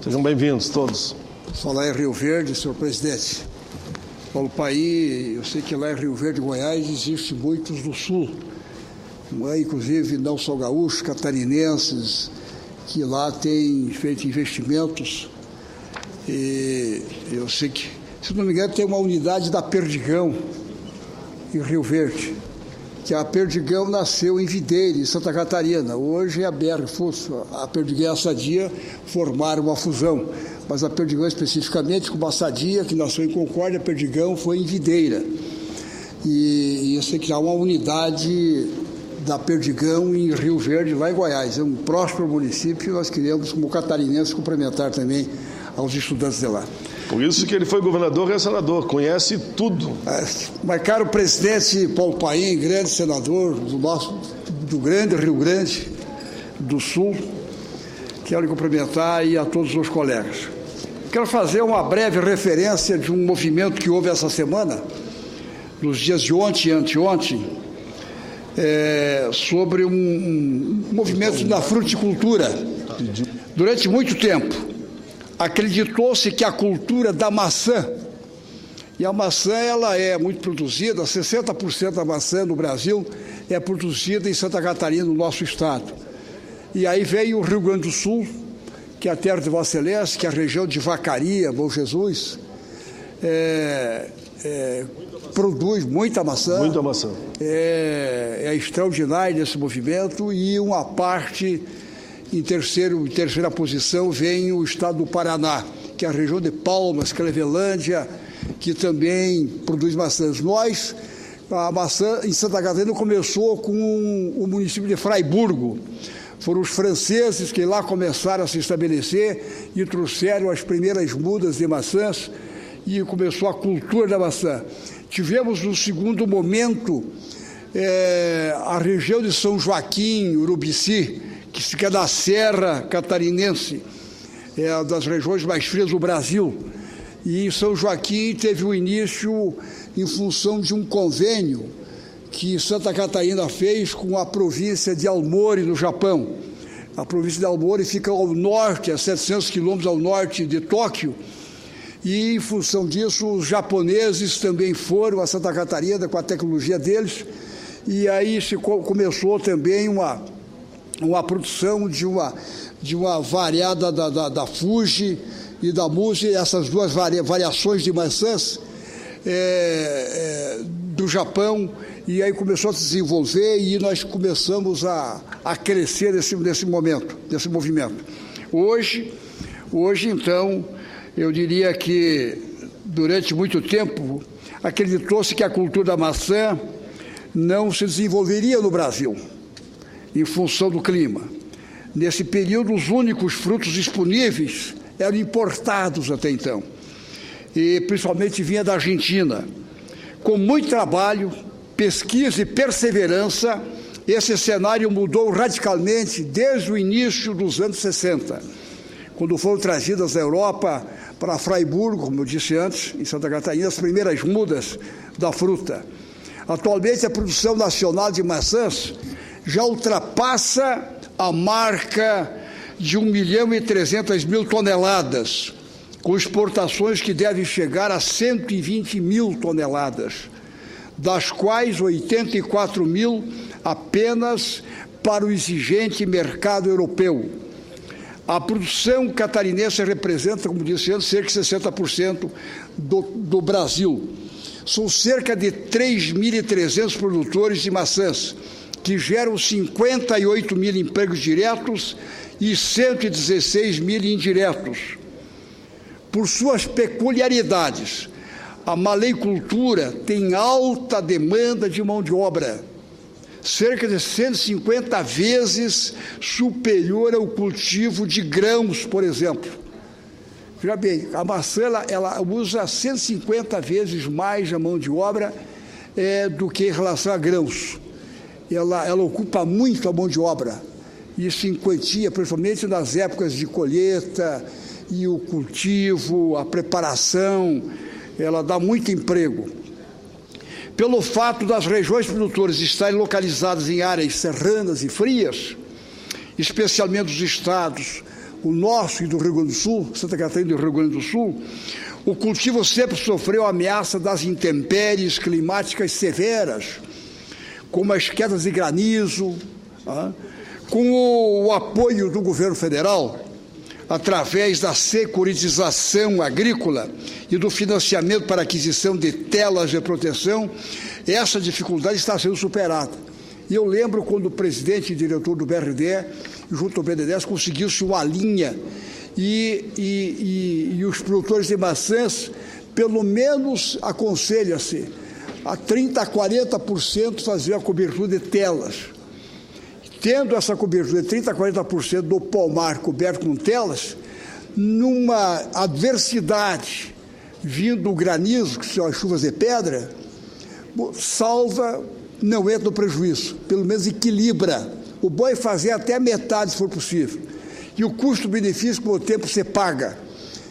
Sejam bem-vindos todos. Falar em Rio Verde, senhor presidente. Paulo Paim, eu sei que lá em Rio Verde, Goiás, existem muitos do Sul, inclusive não só gaúchos, catarinenses, que lá têm feito investimentos. E eu sei que, se não me engano, tem uma unidade da Perdigão, em Rio Verde, que a Perdigão nasceu em Videira, em Santa Catarina. Hoje é a BR-Fusco, a Perdigão e a Sadia formaram uma fusão, mas a Perdigão especificamente, como a Sadia, que nasceu em Concórdia, a Perdigão foi em Videira. E eu sei que há uma unidade da Perdigão em Rio Verde, lá em Goiás. É um próspero município, nós queremos, como catarinenses, cumprimentar também aos estudantes de lá. Por isso que ele foi governador e senador, conhece tudo. Mas, caro presidente Paulo Paim, grande senador do grande Rio Grande do Sul, quero lhe cumprimentar e a todos os colegas. Quero fazer uma breve referência de um movimento que houve essa semana, nos dias de ontem e anteontem, sobre um movimento da fruticultura. Durante muito tempo, acreditou-se que a cultura da maçã, e a maçã ela é muito produzida, 60% da maçã no Brasil é produzida em Santa Catarina, no nosso estado. E aí veio o Rio Grande do Sul, que é a terra de Vossa Excelência, que é a região de Vacaria, Bom Jesus, produz muita maçã. Muita maçã. É extraordinário esse movimento, e uma parte... Em terceira posição vem o estado do Paraná, que é a região de Palmas, Clevelândia, que também produz maçãs. A maçã em Santa Catarina começou com o município de Fraiburgo. Foram os franceses que lá começaram a se estabelecer e trouxeram as primeiras mudas de maçãs e começou a cultura da maçã. Tivemos no segundo momento a região de São Joaquim, Urubici, que fica na Serra Catarinense, é uma das regiões mais frias do Brasil. E em São Joaquim teve o início em função de um convênio que Santa Catarina fez com a província de Aomori, no Japão. A província de Aomori fica ao norte, a 700 quilômetros ao norte de Tóquio, e em função disso os japoneses também foram a Santa Catarina com a tecnologia deles, e aí começou também uma produção de uma variada da Fuji e da Muji, essas duas variações de maçãs do Japão, e aí começou a se desenvolver e nós começamos a crescer nesse movimento. Hoje, então, eu diria que durante muito tempo acreditou-se que a cultura da maçã não se desenvolveria no Brasil, em função do clima. Nesse período, os únicos frutos disponíveis eram importados até então, e principalmente vinha da Argentina. Com muito trabalho, pesquisa e perseverança, esse cenário mudou radicalmente desde o início dos anos 60, quando foram trazidas da Europa para Fraiburgo, como eu disse antes, em Santa Catarina, as primeiras mudas da fruta. Atualmente, a produção nacional de maçãs já ultrapassa a marca de 1.300.000 toneladas, com exportações que devem chegar a 120.000 toneladas, das quais 84.000 apenas para o exigente mercado europeu. A produção catarinense representa, como disse antes, cerca de 60% do Brasil. São cerca de 3.300 produtores de maçãs, que geram 58.000 empregos diretos e 116.000 indiretos. Por suas peculiaridades, a maleicultura tem alta demanda de mão de obra, cerca de 150 vezes superior ao cultivo de grãos, por exemplo. Veja bem, a maçã ela usa 150 vezes mais a mão de obra do que em relação a grãos. Ela ocupa muito a mão de obra, isso em quantia, principalmente nas épocas de colheita e o cultivo, a preparação, ela dá muito emprego. Pelo fato das regiões produtoras estarem localizadas em áreas serranas e frias, especialmente os estados o nosso e do Rio Grande do Sul, Santa Catarina e do Rio Grande do Sul, o cultivo sempre sofreu a ameaça das intempéries climáticas severas, como as quedas de granizo, com o apoio do governo federal, através da securitização agrícola e do financiamento para aquisição de telas de proteção, essa dificuldade está sendo superada. E eu lembro quando o presidente e diretor do BRD, junto ao BNDES, conseguiu-se uma linha e os produtores de maçãs, pelo menos aconselha-se, a 30% a 40% fazer a cobertura de telas. Tendo essa cobertura de 30% a 40% do pomar coberto com telas, numa adversidade vindo o granizo, que são as chuvas de pedra, salva, não entra no prejuízo, pelo menos equilibra. O bom é fazer até a metade, se for possível. E o custo-benefício, com o tempo, você paga.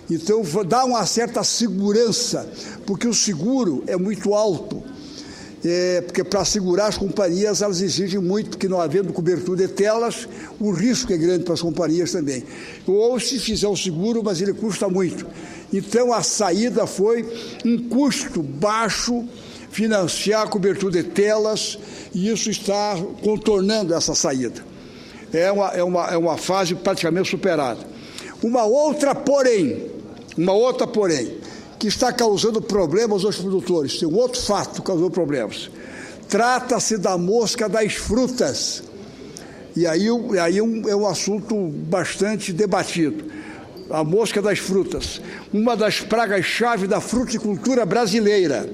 Então, dá uma certa segurança, porque o seguro é muito alto. Porque para segurar as companhias, elas exigem muito, porque não havendo cobertura de telas, o risco é grande para as companhias também. Ou se fizer o seguro, mas ele custa muito. Então, a saída foi um custo baixo, financiar a cobertura de telas, e isso está contornando essa saída. É uma fase praticamente superada. Uma outra, porém, que está causando problemas aos produtores, tem um outro fato que causou problemas. Trata-se da mosca das frutas. E aí é um assunto bastante debatido. A mosca das frutas, uma das pragas-chave da fruticultura brasileira.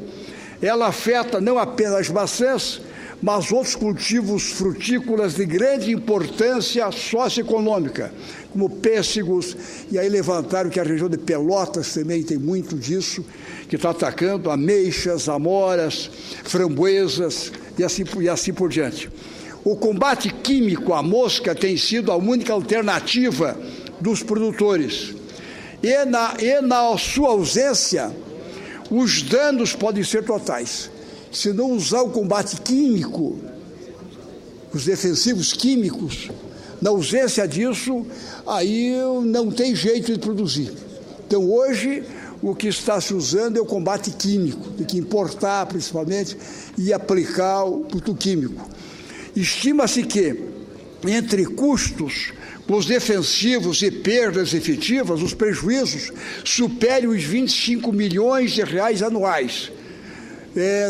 Ela afeta não apenas as maçãs, mas outros cultivos frutícolas de grande importância socioeconômica, como pêssegos, e aí levantaram que a região de Pelotas também tem muito disso, que está atacando ameixas, amoras, framboesas e assim por diante. O combate químico à mosca tem sido a única alternativa dos produtores. E na sua ausência, os danos podem ser totais. Se não usar o combate químico, os defensivos químicos, na ausência disso, aí não tem jeito de produzir. Então, hoje, o que está se usando é o combate químico, tem que importar, principalmente, e aplicar o produto químico. Estima-se que, entre custos, os defensivos e perdas efetivas, os prejuízos superem os 25 milhões de reais anuais.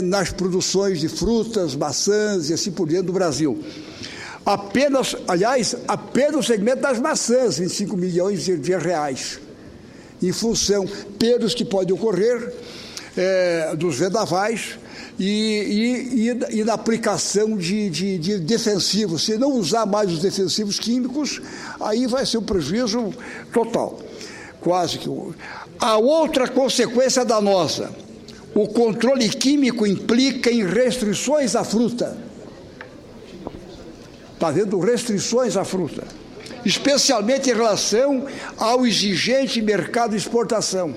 Nas produções de frutas, maçãs e assim por diante do Brasil. Apenas o segmento das maçãs, 25 milhões de reais, em função perdas que podem ocorrer dos vendavais e na aplicação de defensivos. Se não usar mais os defensivos químicos, aí vai ser um prejuízo total. Quase que. A outra consequência danosa: o controle químico implica em restrições à fruta. Está havendo restrições à fruta, especialmente em relação ao exigente mercado de exportação.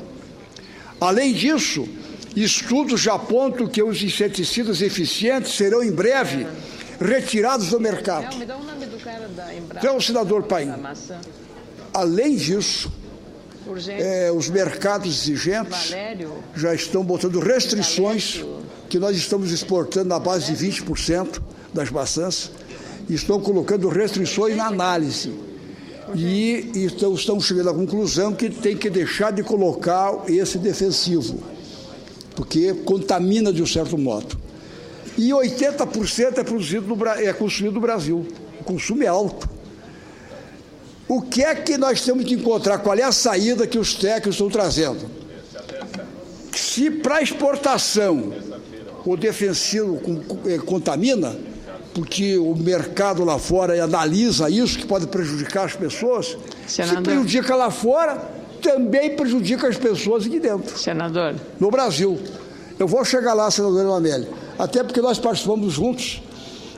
Além disso, estudos já apontam que os inseticidas eficientes serão em breve retirados do mercado. Me dá o nome do cara da Embrapa. Então, senador Paim, além disso, os mercados exigentes já estão botando restrições, que nós estamos exportando na base de 20% das maçãs, e estão colocando restrições na análise. E estão chegando à conclusão que tem que deixar de colocar esse defensivo, porque contamina de um certo modo. E 80% é consumido no Brasil. O consumo é alto. O que é que nós temos que encontrar? Qual é a saída que os técnicos estão trazendo? Se para exportação o defensivo contamina, porque o mercado lá fora analisa isso, que pode prejudicar as pessoas, se prejudica lá fora, também prejudica as pessoas aqui dentro. Senador. No Brasil. Eu vou chegar lá, senador Emanuele, até porque nós participamos juntos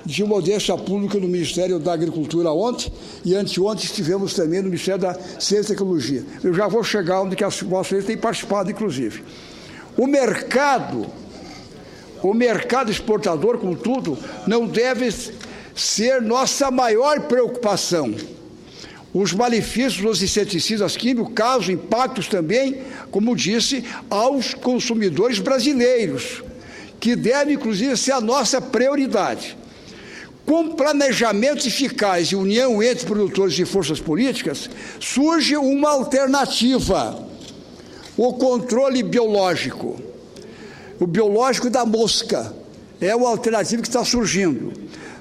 de uma audiência pública no Ministério da Agricultura ontem, e anteontem estivemos também no Ministério da Ciência e Tecnologia. Eu já vou chegar onde que as vossas têm participado, inclusive. O mercado exportador, contudo, não deve ser nossa maior preocupação. os malefícios dos inseticidas químicos causam impactos também, como disse, aos consumidores brasileiros, que deve, inclusive, ser a nossa prioridade. Com planejamento eficaz e união entre produtores e forças políticas, surge uma alternativa, o controle biológico. O biológico da mosca é uma alternativa que está surgindo.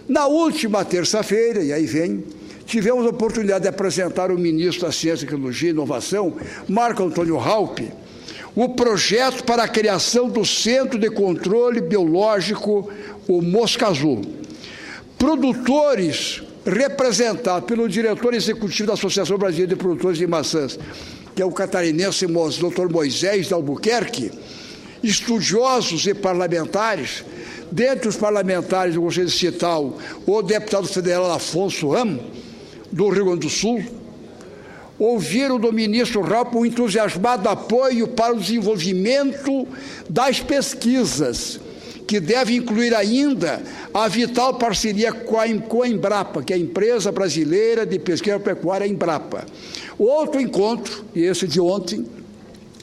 Na última terça-feira, e aí vem, tivemos a oportunidade de apresentar ao ministro da Ciência, Tecnologia e Inovação, Marco Antônio Raupp, o projeto para a criação do Centro de Controle Biológico, o Mosca Azul. Produtores representados pelo diretor executivo da Associação Brasileira de Produtores de Maçãs, que é o catarinense Dr. Moisés de Albuquerque, estudiosos e parlamentares, dentre os parlamentares, eu gostaria de citar o deputado federal Afonso Ram, do Rio Grande do Sul, ouviram do ministro Raupp um entusiasmado apoio para o desenvolvimento das pesquisas, que deve incluir ainda a vital parceria com a Embrapa, que é a Empresa Brasileira de Pesquisa Pecuária Embrapa. Outro encontro, e esse de ontem,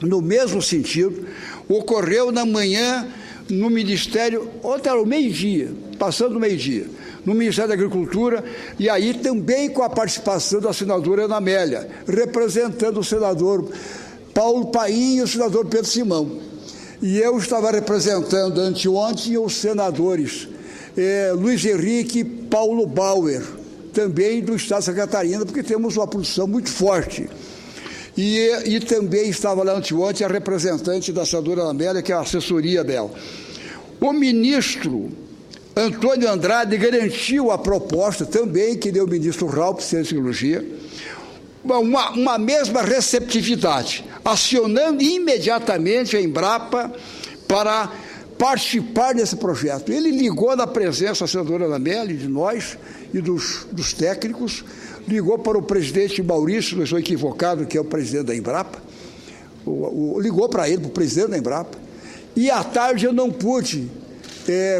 no mesmo sentido, ocorreu na manhã no Ministério, ontem era o meio-dia, passando o meio-dia, no Ministério da Agricultura, e aí também com a participação da senadora Ana Amélia, representando o senador Paulo Paim e o senador Pedro Simão. E eu estava representando anteontem os senadores Luiz Henrique e Paulo Bauer, também do Estado de Santa Catarina, porque temos uma produção muito forte. E também estava lá anteontem a representante da senadora Ana Amélia, que é a assessoria dela. O ministro Antônio Andrade garantiu a proposta também, que deu o ministro Raupp, Ciência e Tecnologia, uma mesma receptividade, acionando imediatamente a Embrapa para participar desse projeto. Ele ligou na presença da senadora Ana Amélia, de nós e dos técnicos, ligou para o presidente Maurício, não estou equivocado, que é o presidente da Embrapa, ligou para ele, para o presidente da Embrapa, e à tarde eu não pude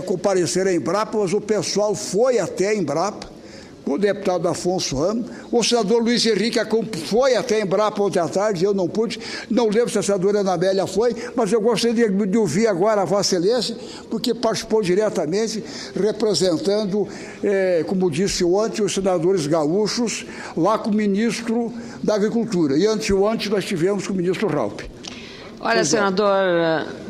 comparecer à Embrapa, mas o pessoal foi até a Embrapa, o deputado Afonso Ramos, o senador Luiz Henrique foi até a Embrapa ontem à tarde, eu não pude, não lembro se a senadora Ana Amélia foi, mas eu gostaria de ouvir agora a Vossa Excelência, porque participou diretamente, representando, como disse ontem, os senadores gaúchos, lá com o ministro da Agricultura, e anteontem nós tivemos com o ministro Raupp. Olha, senador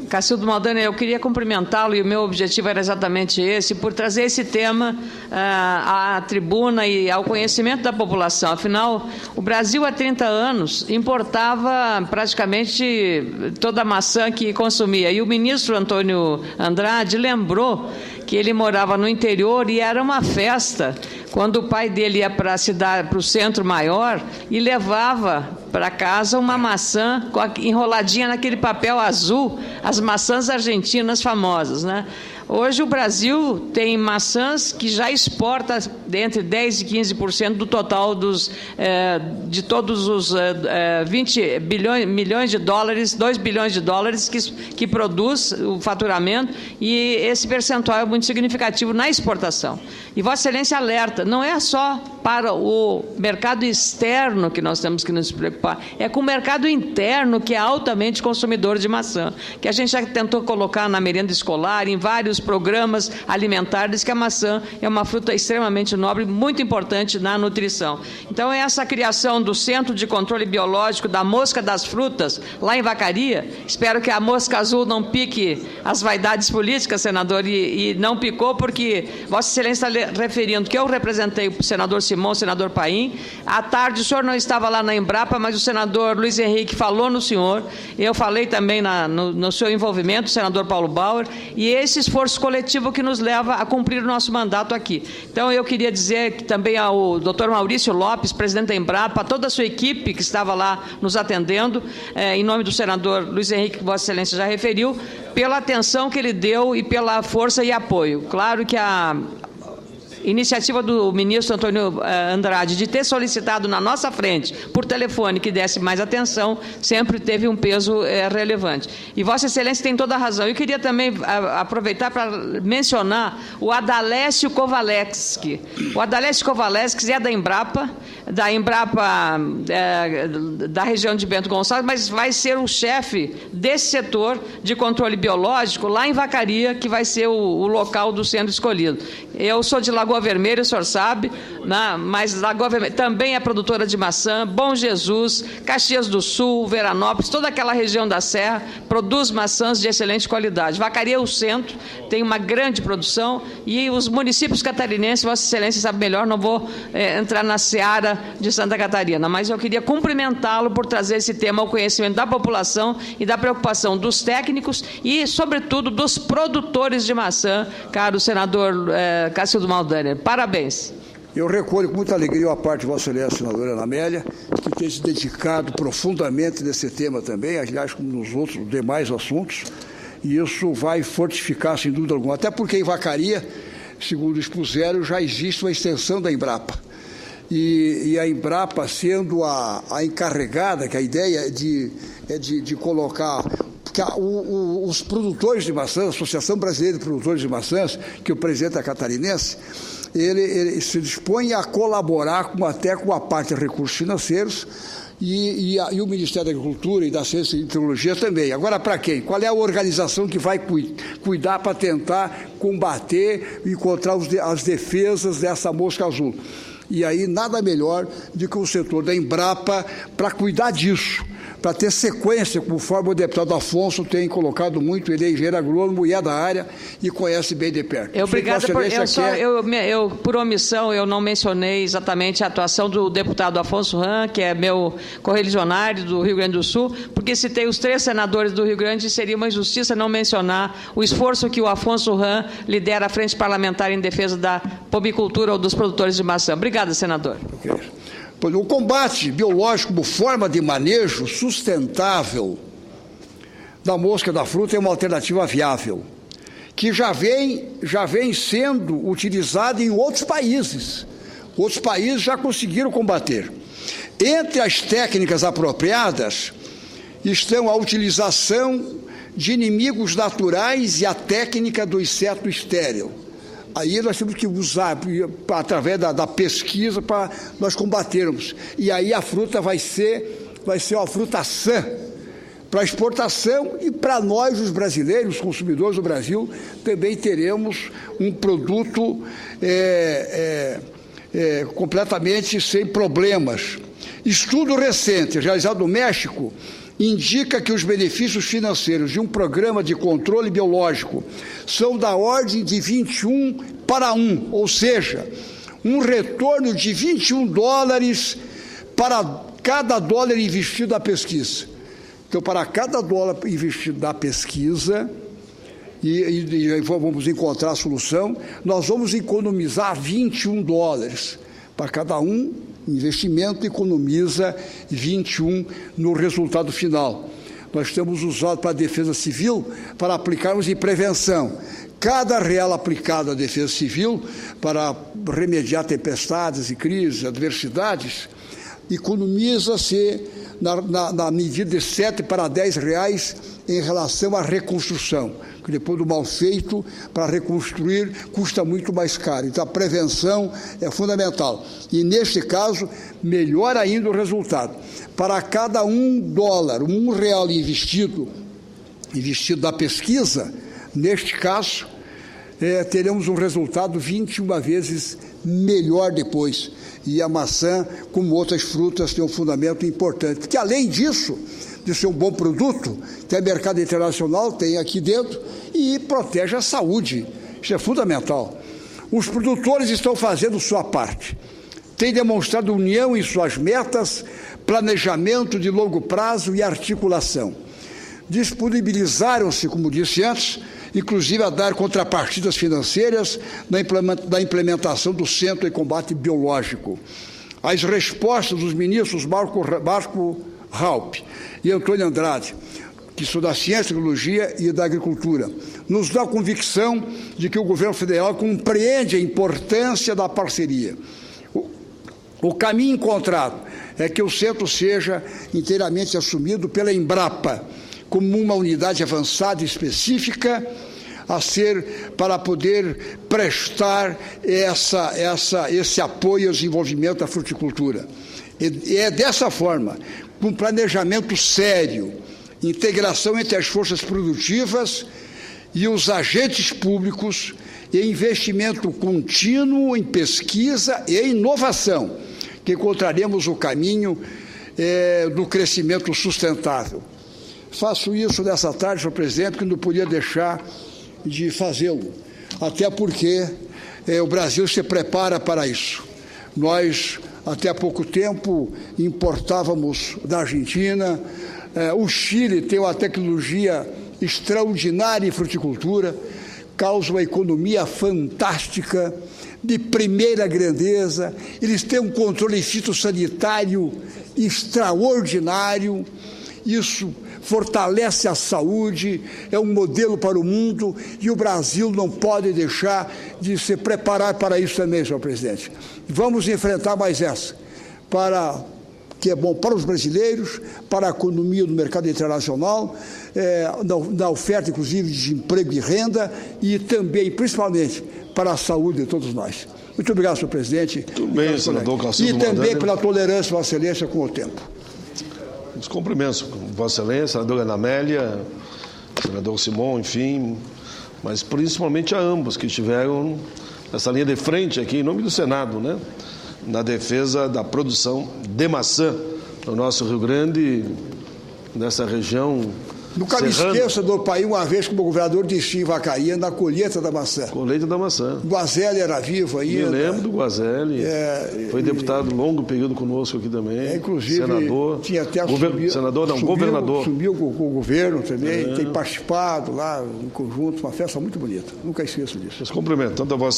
Cacildo Maldanha, eu queria cumprimentá-lo, e o meu objetivo era exatamente esse, por trazer esse tema à tribuna e ao conhecimento da população. Afinal, o Brasil há 30 anos importava praticamente toda a maçã que consumia, e o ministro Antônio Andrade lembrou que ele morava no interior e era uma festa quando o pai dele ia para a cidade, para o centro maior, e levava para casa uma maçã enroladinha naquele papel azul, as maçãs argentinas famosas, né? Hoje o Brasil tem maçãs que já exporta entre 10% e 15% do total de todos os 20 milhões de dólares, 2 bilhões de dólares que produz o faturamento, e esse percentual é muito significativo na exportação. E Vossa Excelência alerta, não é só para o mercado externo que nós temos que nos preocupar, é com o mercado interno, que é altamente consumidor de maçã, que a gente já tentou colocar na merenda escolar, em vários programas alimentares, que a maçã é uma fruta extremamente nobre, muito importante na nutrição. Então, essa criação do Centro de Controle Biológico da Mosca das Frutas, lá em Vacaria, espero que a mosca azul não pique as vaidades políticas, senador, e não picou, porque Vossa Excelência está referindo que eu representei o senador Simão, o senador Paim. À tarde, o senhor não estava lá na Embrapa, mas o senador Luiz Henrique falou no senhor, eu falei também no seu envolvimento, o senador Paulo Bauer, e esse esforço coletivo que nos leva a cumprir o nosso mandato aqui. Então, eu queria dizer que também ao doutor Maurício Lopes, presidente da Embrapa, a toda a sua equipe que estava lá nos atendendo, em nome do senador Luiz Henrique, que Vossa Excelência já referiu, pela atenção que ele deu e pela força e apoio. Claro que a iniciativa do ministro Antônio Andrade de ter solicitado na nossa frente, por telefone, que desse mais atenção, sempre teve um peso relevante. E Vossa Excelência tem toda a razão. Eu queria também aproveitar para mencionar o Adalécio Kowalewski. O Adalécio Kowalewski é da Embrapa, da Embrapa da região de Bento Gonçalves, mas vai ser o chefe desse setor de controle biológico lá em Vacaria, que vai ser o local do centro escolhido. Eu sou de Lagoa Vermelha, o senhor sabe, né? Mas Lagoa Vermelha também é produtora de maçã. Bom Jesus, Caxias do Sul, Veranópolis, toda aquela região da Serra produz maçãs de excelente qualidade. Vacaria, o centro, tem uma grande produção, e os municípios catarinenses, Vossa Excelência sabe melhor, não vou entrar na seara de Santa Catarina, mas eu queria cumprimentá-lo por trazer esse tema ao conhecimento da população e da preocupação dos técnicos e, sobretudo, dos produtores de maçã, caro senador Cacildo Maldaner. Parabéns. Eu recolho com muita alegria a parte de Vossa Excelência, senadora Ana Amélia, que tem se dedicado profundamente nesse tema também, aliás, como nos outros demais assuntos, e isso vai fortificar, sem dúvida alguma, até porque em Vacaria, segundo expuseram, já existe uma extensão da Embrapa. E a Embrapa sendo a encarregada, que a ideia é de colocar... Porque os produtores de maçãs, a Associação Brasileira de Produtores de Maçãs, que o presidente é catarinense, ele se dispõe a colaborar até com a parte de recursos financeiros e o Ministério da Agricultura e da Ciência e Tecnologia também. Agora, para quem? Qual é a organização que vai cuidar para tentar combater e encontrar as defesas dessa mosca azul? E aí, nada melhor do que o setor da Embrapa para cuidar disso, para ter sequência, conforme o deputado Afonso tem colocado muito. Ele é engenheiro agrônomo e é da área e conhece bem de perto. Obrigada. Por omissão, eu não mencionei exatamente a atuação do deputado Afonso Ram, que é meu correligionário do Rio Grande do Sul, porque citei os 3 senadores do Rio Grande e seria uma injustiça não mencionar o esforço que o Afonso Ram lidera à Frente Parlamentar em defesa da pomicultura ou dos produtores de maçã. Obrigada, senador. Okay. O combate biológico como forma de manejo sustentável da mosca da fruta é uma alternativa viável, que já vem sendo utilizada em outros países. Outros países já conseguiram combater. Entre as técnicas apropriadas estão a utilização de inimigos naturais e a técnica do inseto estéril. Aí nós temos que usar, através da pesquisa, para nós combatermos. E aí a fruta vai ser uma fruta sã para exportação, e para nós, os brasileiros, os consumidores do Brasil, também teremos um produto completamente sem problemas. Estudo recente, realizado no México, indica que os benefícios financeiros de um programa de controle biológico são da ordem de 21 para 1, ou seja, um retorno de $21 para cada dólar investido na pesquisa. Então, para cada dólar investido na pesquisa, e vamos encontrar a solução, nós vamos economizar $21. Para cada investimento economiza 21 no resultado final. Nós temos usado para a defesa civil para aplicarmos em prevenção. Cada real aplicado à defesa civil para remediar tempestades e crises, adversidades, economiza-se na medida de 7 para 10 reais em relação à reconstrução, que depois do mal feito, para reconstruir, custa muito mais caro. Então, a prevenção é fundamental. E, neste caso, melhor ainda o resultado. Para cada R$1 investido na pesquisa, neste caso, teremos um resultado 21 vezes melhor depois. E a maçã, como outras frutas, tem um fundamento importante. Porque, além disso, de ser um bom produto, tem mercado internacional, tem aqui dentro, e protege a saúde. Isso é fundamental. Os produtores estão fazendo sua parte. Têm demonstrado união em suas metas, planejamento de longo prazo e articulação. Disponibilizaram-se, como disse antes, inclusive a dar contrapartidas financeiras na implementação do Centro de Combate Biológico. As respostas dos ministros Marco Raupp e Antônio Andrade, que são da Ciência, Tecnologia e da Agricultura, nos dá a convicção de que o governo federal compreende a importância da parceria. O caminho encontrado é que o centro seja inteiramente assumido pela Embrapa como uma unidade avançada e específica, para poder prestar esse apoio ao desenvolvimento da fruticultura. E é dessa forma, com planejamento sério, integração entre as forças produtivas e os agentes públicos e investimento contínuo em pesquisa e inovação, que encontraremos o caminho do crescimento sustentável. Faço isso nessa tarde, senhor presidente, que não podia deixar de fazê-lo, até porque o Brasil se prepara para isso. Nós, até há pouco tempo, importávamos da Argentina, o Chile tem uma tecnologia extraordinária em fruticultura, causa uma economia fantástica, de primeira grandeza, eles têm um controle fitossanitário extraordinário, isso fortalece a saúde, é um modelo para o mundo e o Brasil não pode deixar de se preparar para isso também, senhor presidente. Vamos enfrentar mais essa, que é bom para os brasileiros, para a economia do mercado internacional, na oferta, inclusive, de emprego e renda e também, principalmente, para a saúde de todos nós. Muito obrigado, senhor presidente. Muito bem, senador Calcido Maldani. E também pela tolerância, Vossa Excelência, com o tempo. Os cumprimentos, Vossa Excelência, senadora Ana Amélia, senador Simão, enfim, mas principalmente a ambos que estiveram nessa linha de frente aqui, em nome do Senado, né? Na defesa da produção de maçã no nosso Rio Grande, nessa região. Nunca me esqueça do país, uma vez que o governador disse em Vacaria, na colheita da maçã. Colheita da maçã. Guazelli era vivo ainda. Me lembro do Guazelli. Foi deputado longo período conosco aqui também. Inclusive, senador. Tinha até governador. Subiu com o governo também, tem participado lá em conjunto, uma festa muito bonita. Nunca esqueço disso. Os cumprimentos, tanto a vossa